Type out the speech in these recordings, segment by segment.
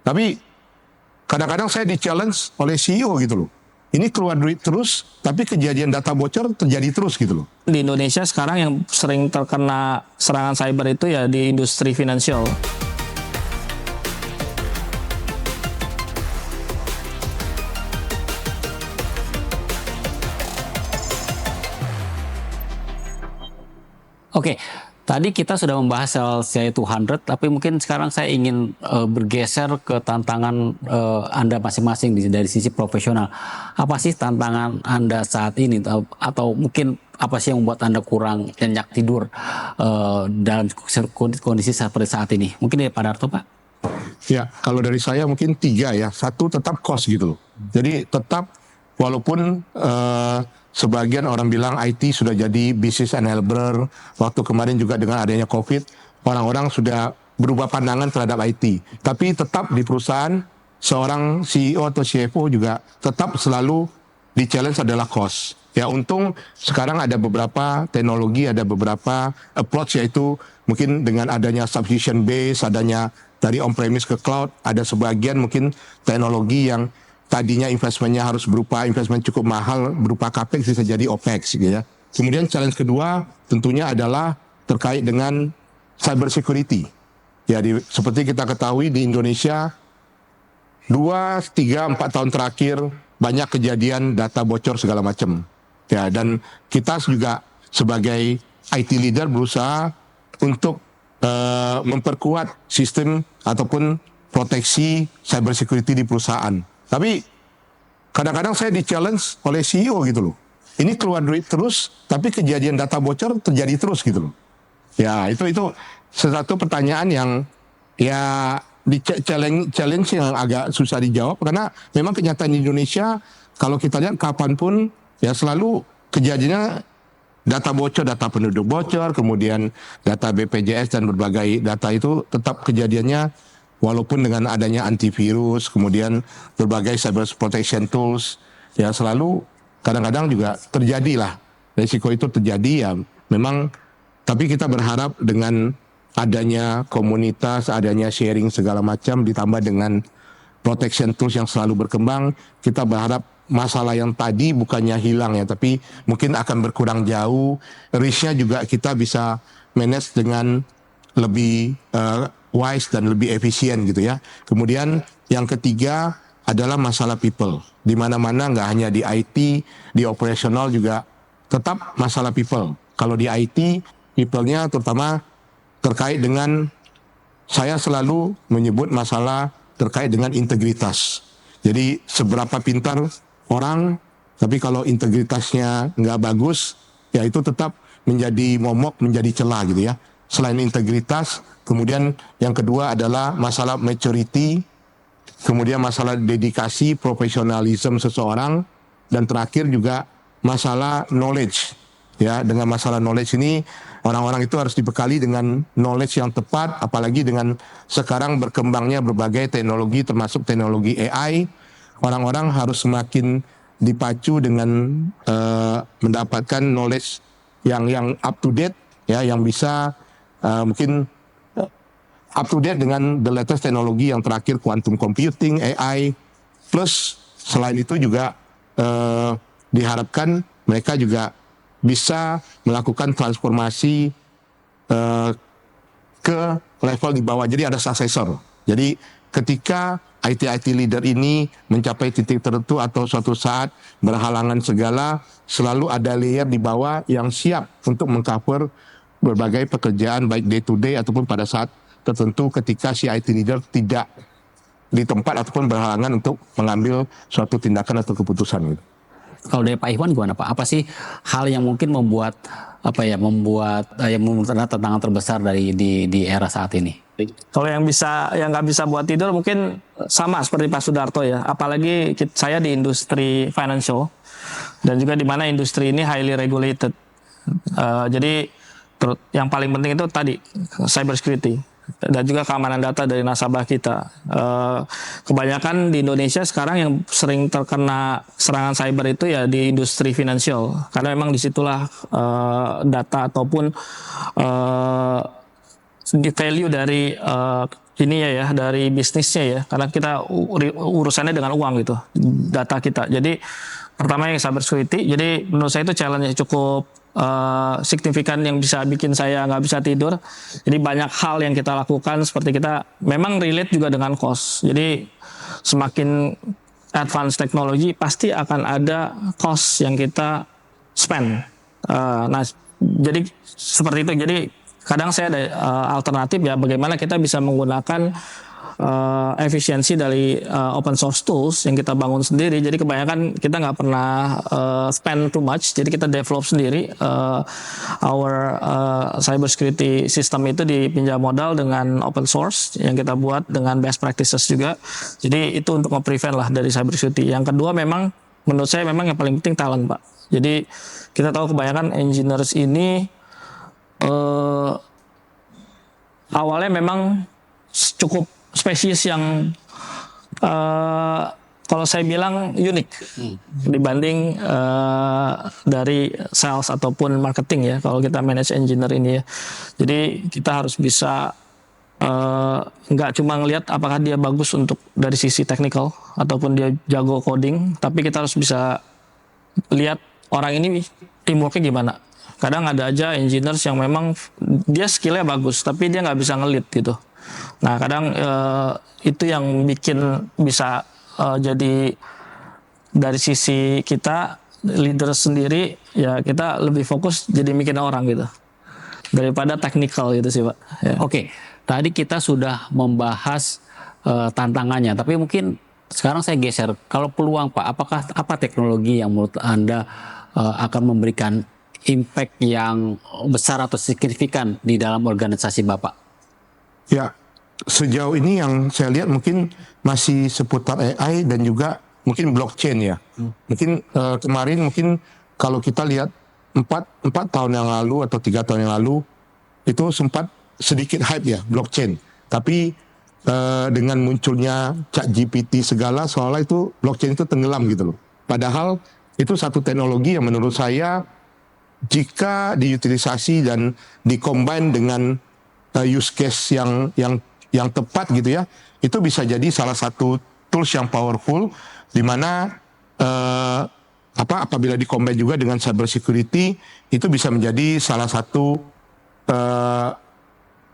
Tapi kadang-kadang saya di-challenge oleh CEO gitu loh. Ini keluar duit terus, tapi kejadian data bocor terjadi terus gitu loh. Di Indonesia sekarang yang sering terkena serangan cyber itu ya di industri finansial. Oke, tadi kita sudah membahas LCI 200, tapi mungkin sekarang saya ingin bergeser ke tantangan Anda masing-masing dari sisi profesional. Apa sih tantangan Anda saat ini, atau mungkin apa sih yang membuat Anda kurang nyenyak tidur dalam kondisi seperti saat ini? Mungkin dari Pak Darto, Pak? Ya, kalau dari saya mungkin 3 ya. Satu, tetap cost gitu loh. Jadi tetap walaupun sebagian orang bilang IT sudah jadi business enabler. Waktu kemarin juga dengan adanya COVID, orang-orang sudah berubah pandangan terhadap IT. Tapi tetap di perusahaan, seorang CEO atau CFO juga tetap selalu di-challenge adalah cost. Ya, untung sekarang ada beberapa teknologi, ada beberapa approach, yaitu mungkin dengan adanya subscription base, adanya dari on-premise ke cloud, ada sebagian mungkin teknologi yang tadinya investmentnya harus berupa investment cukup mahal, berupa capex bisa jadi opex gitu ya. Kemudian challenge kedua tentunya adalah terkait dengan cyber security. Ya, seperti kita ketahui di Indonesia 2, 3, 4 tahun terakhir banyak kejadian data bocor segala macam. Ya, dan kita juga sebagai IT leader berusaha untuk memperkuat sistem ataupun proteksi cyber security di perusahaan. Tapi kadang-kadang saya di-challenge oleh CEO gitu loh. Ini keluar duit terus, tapi kejadian data bocor terjadi terus gitu loh. Ya, itu satu pertanyaan yang ya challenge yang agak susah dijawab, karena memang kenyataan di Indonesia kalau kita lihat kapanpun ya selalu kejadiannya data bocor, data penduduk bocor, kemudian data BPJS dan berbagai data itu tetap kejadiannya. Walaupun dengan adanya antivirus, kemudian berbagai cyber protection tools, ya selalu kadang-kadang juga terjadilah risiko itu terjadi ya memang. Tapi kita berharap dengan adanya komunitas, adanya sharing segala macam, ditambah dengan protection tools yang selalu berkembang, kita berharap masalah yang tadi bukannya hilang ya, tapi mungkin akan berkurang jauh. Risknya juga kita bisa manage dengan lebih wise dan lebih efisien gitu ya. Kemudian yang ketiga adalah masalah people. Di mana-mana, nggak hanya di IT, di operasional juga tetap masalah people. Kalau di IT, people-nya terutama terkait dengan, saya selalu menyebut masalah terkait dengan integritas. Jadi seberapa pintar orang, tapi kalau integritasnya nggak bagus, ya itu tetap menjadi momok, menjadi celah gitu ya. Selain integritas, kemudian yang kedua adalah masalah maturity, kemudian masalah dedikasi, profesionalisme seseorang, dan terakhir juga masalah knowledge. Ya, dengan masalah knowledge ini orang-orang itu harus dibekali dengan knowledge yang tepat, apalagi dengan sekarang berkembangnya berbagai teknologi termasuk teknologi AI. Orang-orang harus semakin dipacu dengan mendapatkan knowledge yang up to date ya, yang bisa mungkin up to date dengan the latest teknologi yang terakhir, quantum computing, AI, plus selain itu juga diharapkan mereka juga bisa melakukan transformasi ke level di bawah. Jadi ada successor. Jadi ketika IT leader ini mencapai titik tertentu atau suatu saat berhalangan segala, selalu ada layer di bawah yang siap untuk mengcover berbagai pekerjaan baik day to day ataupun pada saat tertentu ketika si IT leader tidak di tempat ataupun berhalangan untuk mengambil suatu tindakan atau keputusan gitu. Kalau dari Pak Iwan gimana Pak? Apa sih hal yang mungkin membuat tantangan terbesar di era saat ini? Kalau yang nggak bisa buat tidur mungkin sama seperti Pak Sudarto ya. Apalagi saya di industri financial dan juga di mana industri ini highly regulated. Jadi yang paling penting itu tadi cyber security dan juga keamanan data dari nasabah kita. Kebanyakan di Indonesia sekarang yang sering terkena serangan cyber itu ya di industri finansial, karena memang disitulah data ataupun value dari ini ya dari bisnisnya ya, karena kita urusannya dengan uang gitu, data kita. Jadi pertama yang cyber security, jadi menurut saya itu challenge cukup signifikan yang bisa bikin saya nggak bisa tidur. Jadi banyak hal yang kita lakukan seperti kita memang relate juga dengan cost. Jadi semakin advance teknologi pasti akan ada cost yang kita spend. Nah, jadi seperti itu. Jadi kadang saya ada alternatif ya, bagaimana kita bisa menggunakan efisiensi dari open source tools yang kita bangun sendiri. Jadi kebanyakan kita nggak pernah spend too much. Jadi kita develop sendiri our cyber security system itu dipinjam modal dengan open source yang kita buat dengan best practices juga. Jadi itu untuk nge-prevent lah dari cyber security. Yang kedua memang menurut saya memang yang paling penting talent, Pak. Jadi kita tahu kebanyakan engineers ini awalnya memang cukup spesies yang kalau saya bilang unik dibanding dari sales ataupun marketing ya, kalau kita manage engineer ini ya. Jadi kita harus bisa nggak cuma ngelihat apakah dia bagus untuk dari sisi technical ataupun dia jago coding, tapi kita harus bisa lihat orang ini teamworknya gimana. Kadang ada aja engineers yang memang dia skillnya bagus, tapi dia nggak bisa ngelit gitu. Nah kadang itu yang bikin bisa jadi dari sisi kita leader sendiri ya, kita lebih fokus jadi bikin orang gitu daripada technical gitu sih Pak. Ya. Oke, tadi kita sudah membahas tantangannya, tapi mungkin sekarang saya geser. Kalau peluang Pak, apa teknologi yang menurut Anda akan memberikan impact yang besar atau signifikan di dalam organisasi Bapak? Ya, sejauh ini yang saya lihat mungkin masih seputar AI dan juga mungkin blockchain ya. Mungkin kemarin mungkin kalau kita lihat 4 tahun yang lalu atau 3 tahun yang lalu itu sempat sedikit hype ya blockchain. Tapi dengan munculnya ChatGPT segala seolah itu blockchain itu tenggelam gitu loh. Padahal itu satu teknologi yang menurut saya jika diutilisasi dan dikombin dengan use case yang tepat gitu ya, itu bisa jadi salah satu tools yang powerful di mana apabila dikombin juga dengan cyber security itu bisa menjadi salah satu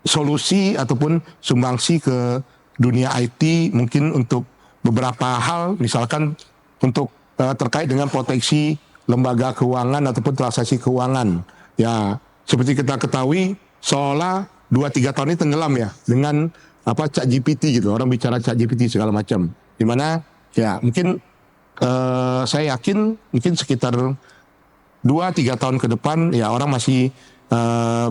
solusi ataupun sumbangsi ke dunia IT mungkin untuk beberapa hal, misalkan untuk terkait dengan proteksi lembaga keuangan ataupun transaksi keuangan. Ya, seperti kita ketahui seolah 2-3 tahun ini tenggelam ya dengan ChatGPT gitu. Orang bicara ChatGPT segala macam. Dimana ya mungkin saya yakin mungkin sekitar 2-3 tahun ke depan ya orang masih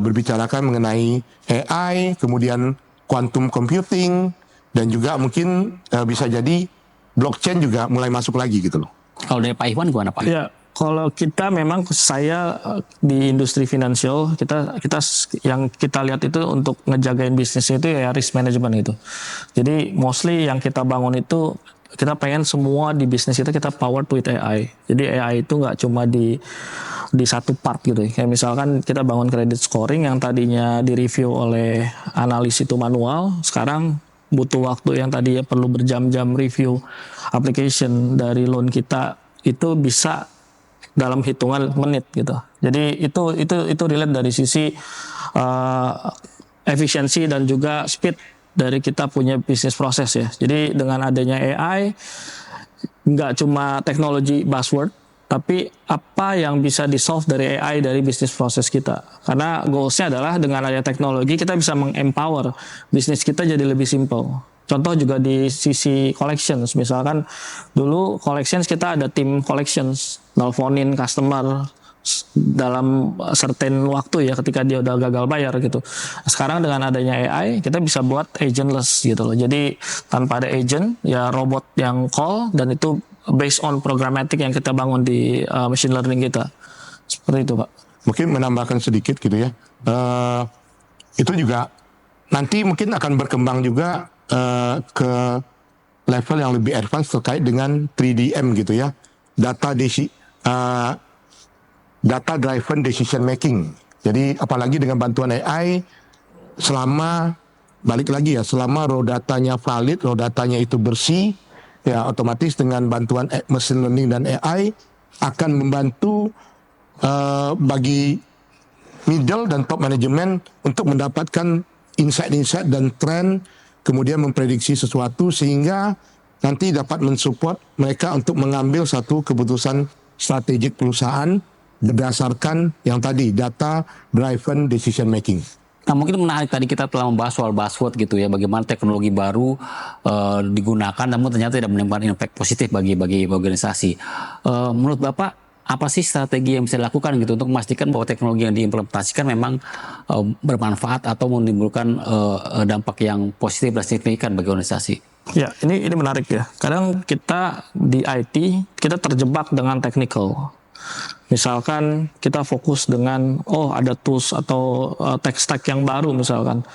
berbicarakan mengenai AI, kemudian quantum computing, dan juga mungkin bisa jadi blockchain juga mulai masuk lagi gitu loh. Kalau dari Pak Iwan gimana Pak? Ya, kalau kita memang saya di industri finansial kita yang kita lihat itu untuk ngejagain bisnisnya itu ya risk management gitu. Jadi mostly yang kita bangun itu kita pengen semua di bisnis kita powered with AI. Jadi AI itu nggak cuma di satu part gitu. Kayak misalkan kita bangun credit scoring yang tadinya direview oleh analis itu manual, sekarang butuh waktu yang tadi perlu berjam-jam review application dari loan kita itu bisa dalam hitungan menit gitu. Jadi itu relate dari sisi efisiensi dan juga speed dari kita punya bisnis proses ya. Jadi dengan adanya AI nggak cuma teknologi buzzword, tapi apa yang bisa di-solve dari AI dari bisnis proses kita. Karena goals-nya adalah dengan adanya teknologi kita bisa meng-empower bisnis kita jadi lebih simple. Contoh juga di sisi collections, misalkan dulu collections kita ada tim collections, nelfonin customer dalam certain waktu ya ketika dia udah gagal bayar gitu. Sekarang dengan adanya AI kita bisa buat agentless gitu loh. Jadi tanpa ada agent ya robot yang call dan itu based on programmatic yang kita bangun di machine learning kita. Seperti itu Pak. Mungkin menambahkan sedikit gitu ya. Itu juga nanti mungkin akan berkembang juga ke level yang lebih advance terkait dengan 3DM gitu ya. Data driven decision making. Jadi apalagi dengan bantuan AI selama balik lagi ya, selama raw datanya valid, raw datanya itu bersih, ya otomatis dengan bantuan machine learning dan AI akan membantu bagi middle dan top management untuk mendapatkan insight-insight dan tren, kemudian memprediksi sesuatu sehingga nanti dapat mensupport mereka untuk mengambil satu keputusan strategik perusahaan berdasarkan yang tadi data driven decision making. Nah, mungkin menarik tadi kita telah membahas soal buzzword gitu ya, bagaimana teknologi baru digunakan namun ternyata tidak menimbulkan impact positif bagi organisasi. Menurut Bapak, apa sih strategi yang bisa dilakukan gitu untuk memastikan bahwa teknologi yang diimplementasikan memang bermanfaat atau menimbulkan dampak yang positif dan signifikan bagi organisasi? Ya, ini menarik ya. Kadang kita di IT kita terjebak dengan technical. Misalkan kita fokus dengan ada tools atau tech stack yang baru misalkan.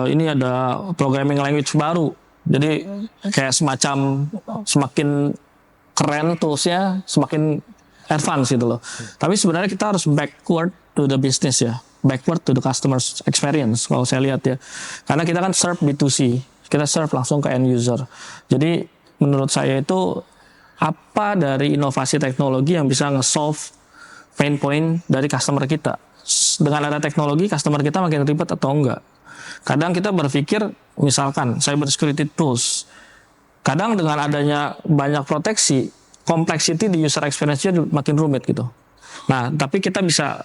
Ini ada programming language baru. Jadi kayak semacam semakin keren toolsnya, semakin advance gitu loh. Tapi sebenarnya kita harus backward to the business ya. Backward to the customer's experience kalau saya lihat ya. Karena kita kan serve B2C. Kita serve langsung ke end user. Jadi menurut saya itu apa dari inovasi teknologi yang bisa nge-solve pain point dari customer kita. Dengan ada teknologi, customer kita makin ribet atau enggak. Kadang kita berpikir, misalkan cybersecurity tools, kadang dengan adanya banyak proteksi, complexity di user experience-nya makin rumit gitu. Nah, tapi kita bisa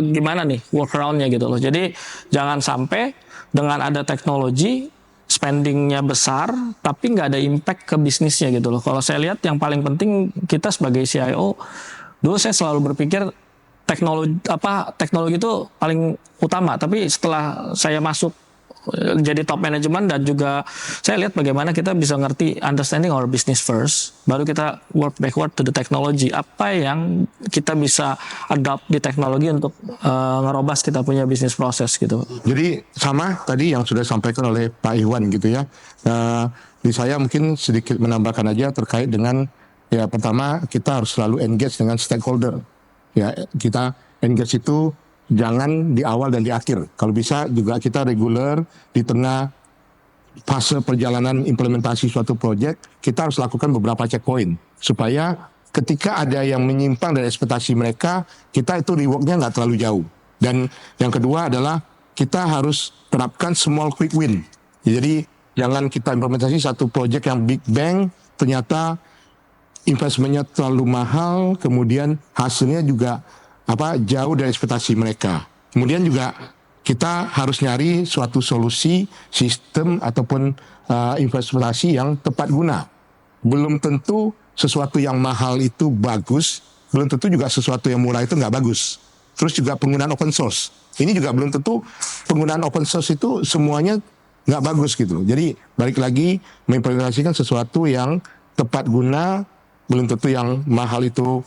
gimana nih workaround-nya gitu loh. Jadi jangan sampai dengan ada teknologi, spendingnya besar, tapi nggak ada impact ke bisnisnya gitu loh. Kalau saya lihat yang paling penting kita sebagai CIO, dulu saya selalu berpikir teknologi itu paling utama. Tapi setelah saya masuk jadi top management dan juga saya lihat bagaimana kita bisa ngerti understanding our business first, baru kita work backward to the technology. Apa yang kita bisa adopt di teknologi untuk ngerobas kita punya business process gitu. Jadi sama tadi yang sudah disampaikan oleh Pak Iwan gitu ya. Di saya mungkin sedikit menambahkan aja terkait dengan ya pertama kita harus selalu engage dengan stakeholder. Ya kita engage itu jangan di awal dan di akhir. Kalau bisa juga kita reguler di tengah fase perjalanan implementasi suatu proyek, kita harus lakukan beberapa checkpoint supaya ketika ada yang menyimpang dari ekspektasi mereka, kita itu rewardnya nggak terlalu jauh. Dan yang kedua adalah kita harus terapkan small quick win. Jadi jangan kita implementasi satu proyek yang big bang, ternyata investmentnya terlalu mahal, kemudian hasilnya juga jauh dari ekspektasi mereka. Kemudian juga kita harus nyari suatu solusi sistem ataupun investasi yang tepat guna. Belum tentu sesuatu yang mahal itu bagus, belum tentu juga sesuatu yang murah itu nggak bagus. Terus juga penggunaan open source. Ini juga belum tentu penggunaan open source itu semuanya nggak bagus gitu. Jadi balik lagi mengimplementasikan sesuatu yang tepat guna, belum tentu yang mahal itu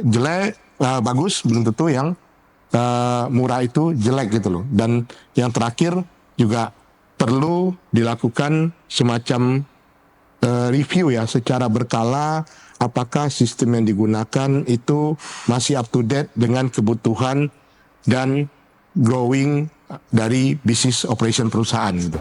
jelek, bagus, belum tentu yang murah itu jelek gitu loh. Dan yang terakhir juga perlu dilakukan semacam review ya secara berkala, apakah sistem yang digunakan itu masih up to date dengan kebutuhan dan growing dari bisnis operation perusahaan gitu.